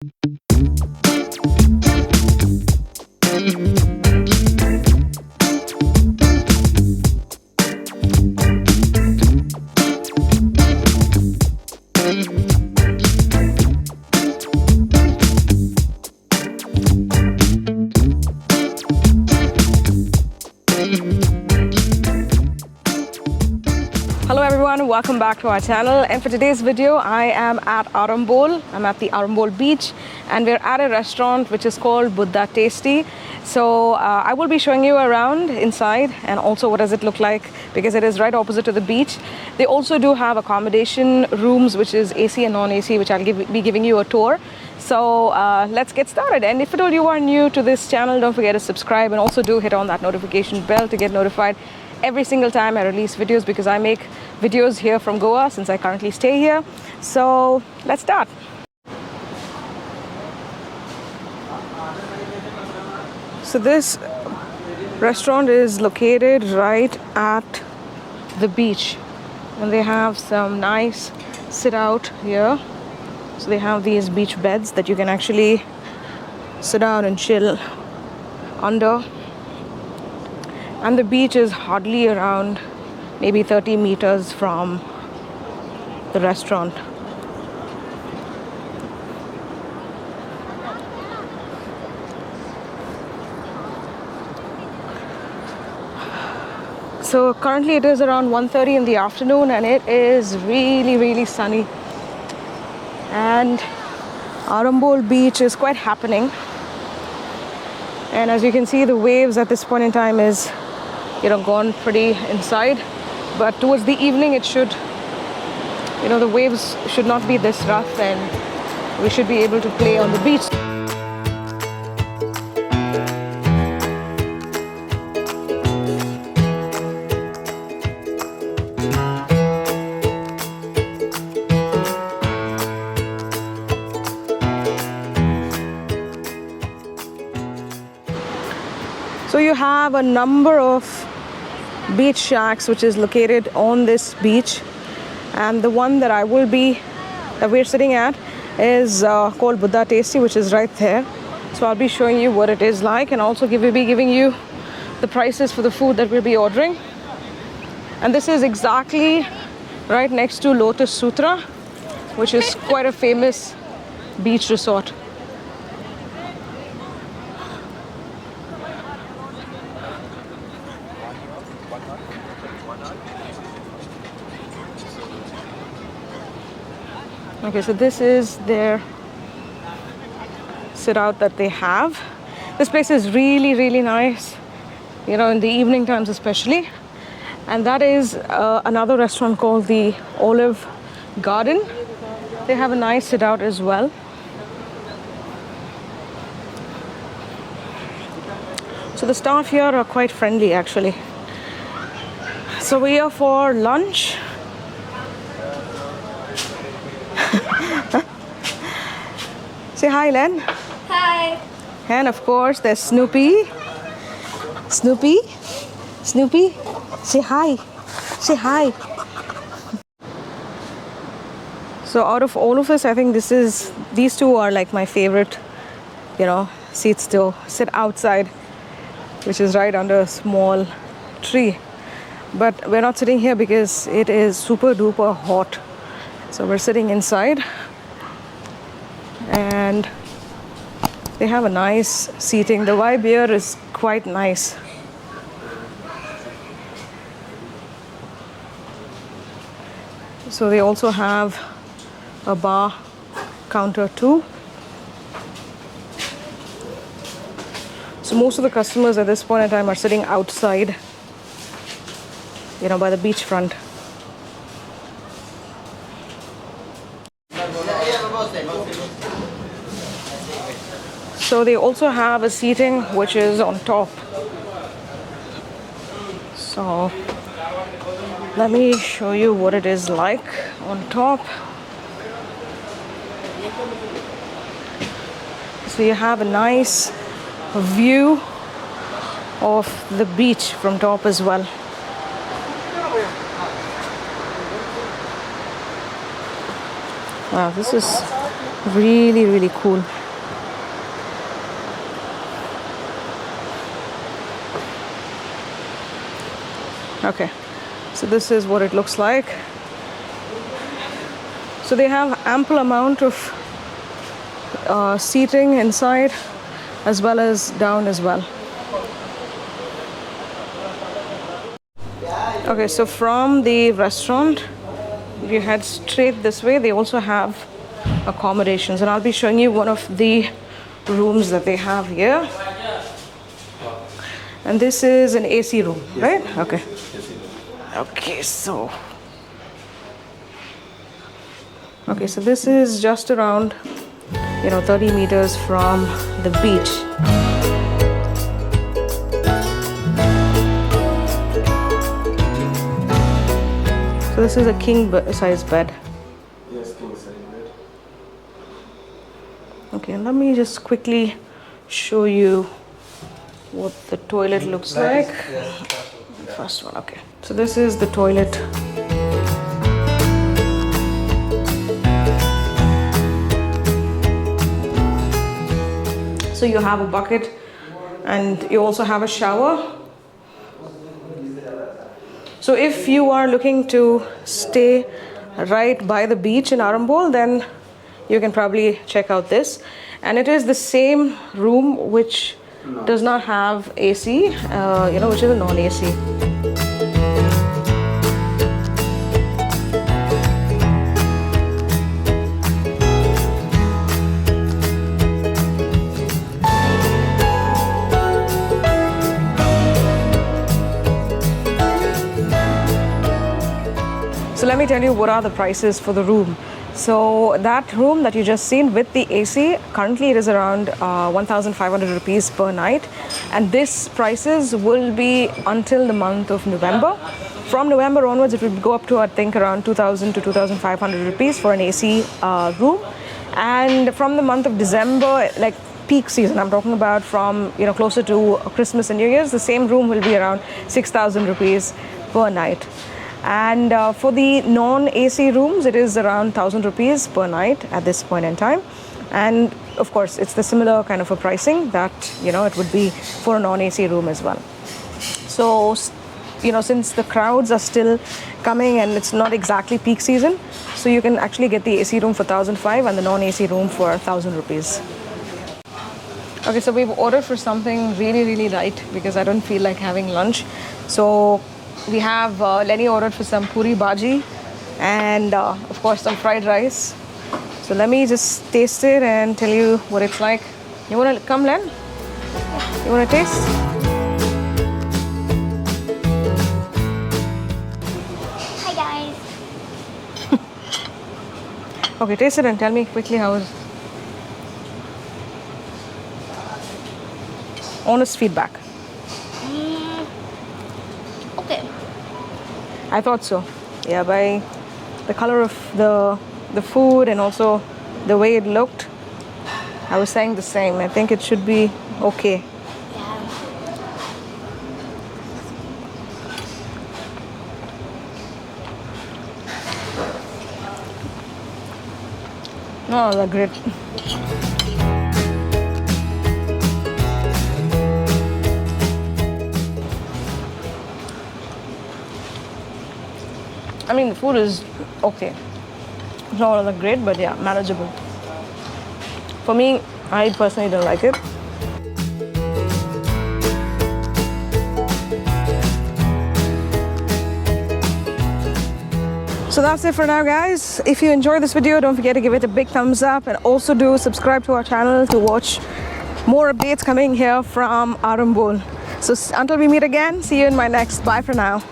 Hello everyone, welcome back to our channel, and for today's video I am at Arambol. I'm at the Arambol Beach and we're at a restaurant which is called Buddha Tasty. So I will be showing you around inside and also what does it look like, because it is right opposite to the beach. They also do have accommodation rooms which is AC and non-AC, which I'll be giving you a tour. So let's get started. And if at all you are new to this channel, don't forget to subscribe and also do hit on that notification bell to get notified every single time I release videos, because I make videos here from Goa since I currently stay here. So let's start. So this restaurant is located right at the beach and they have some nice sit out here. So they have these beach beds that you can actually sit down and chill under. And the beach is hardly around maybe 30 meters from the restaurant. So currently it is around 1:30 in the afternoon and it is really sunny. And Arambol Beach is quite happening. And as you can see, the waves at this point in time is gone pretty inside, but towards the evening it should, the waves should not be this rough and we should be able to play on the beach. So you have a number of beach shacks which is located on this beach, and the one that we're sitting at is called Buddha Tasty, which is right there. So I'll be showing you what it is like and also be giving you the prices for the food that we'll be ordering. And this is exactly right next to Lotus Sutra, which is quite a famous beach resort. Okay, so this is their sit out that they have. This place is really nice, in the evening times especially. And that is another restaurant called the Olive Garden. They have a nice sit out as well. So the staff here are quite friendly actually. So we are for lunch. Say hi, Len. Hi. And of course, there's Snoopy. Snoopy, say hi. Say hi. So out of all of this, I think these two are like my favorite, seats to sit outside, which is right under a small tree. But we're not sitting here because it is super duper hot. So we're sitting inside. And they have a nice seating. The vibe here is quite nice. So they also have a bar counter too. So most of the customers at this point in time are sitting outside, by the beachfront. So they also have a seating which is on top. So let me show you what it is like on top. So you have a nice view of the beach from top as well. Wow, this is really, really cool. Okay, so this is what it looks like. So they have ample amount of seating inside as well as down as well. Okay, so from the restaurant, if you head straight this way, they also have accommodations, and I'll be showing you one of the rooms that they have here. And this is an AC room, right? Okay. Okay, so this is just around 30 meters from the beach. So this is a king size bed. Yes, king size bed. Okay, let me just quickly show you what the toilet looks like. The first one, okay. So this is the toilet. So you have a bucket and you also have a shower. So if you are looking to stay right by the beach in Arambol, then you can probably check out this. And it is the same room which does not have AC, which is a non-AC. So let me tell you what are the prices for the room. So that room that you just seen with the AC, currently it is around 1,500 rupees per night. And this prices will be until the month of November. From November onwards, it will go up to, I think, around 2,000 to 2,500 rupees for an AC room. And from the month of December, like peak season, I'm talking about from, closer to Christmas and New Year's, the same room will be around 6,000 rupees per night. And for the non-AC rooms, it is around 1,000 rupees per night at this point in time. And of course, it's the similar kind of a pricing that, it would be for a non-AC room as well. So, since the crowds are still coming and it's not exactly peak season, so you can actually get the AC room for 1,500 and the non-AC room for 1,000 rupees. Okay, so we've ordered for something really, really light because I don't feel like having lunch. So we have Lenny ordered for some puri bhaji and of course some fried rice. So let me just taste it and tell you what it's like. You want to come, Len? You want to taste? Hi guys. Okay, taste it and tell me quickly how it is. Honest feedback. Okay. I thought so. Yeah, by the color of the food and also the way it looked, I was saying the same. I think it should be okay. Oh, they're great. I mean, the food is okay. It's not all that great, but yeah, manageable. For me, I personally don't like it. So that's it for now, guys. If you enjoyed this video, don't forget to give it a big thumbs up and also do subscribe to our channel to watch more updates coming here from Arambol. So until we meet again, see you in my next. Bye for now.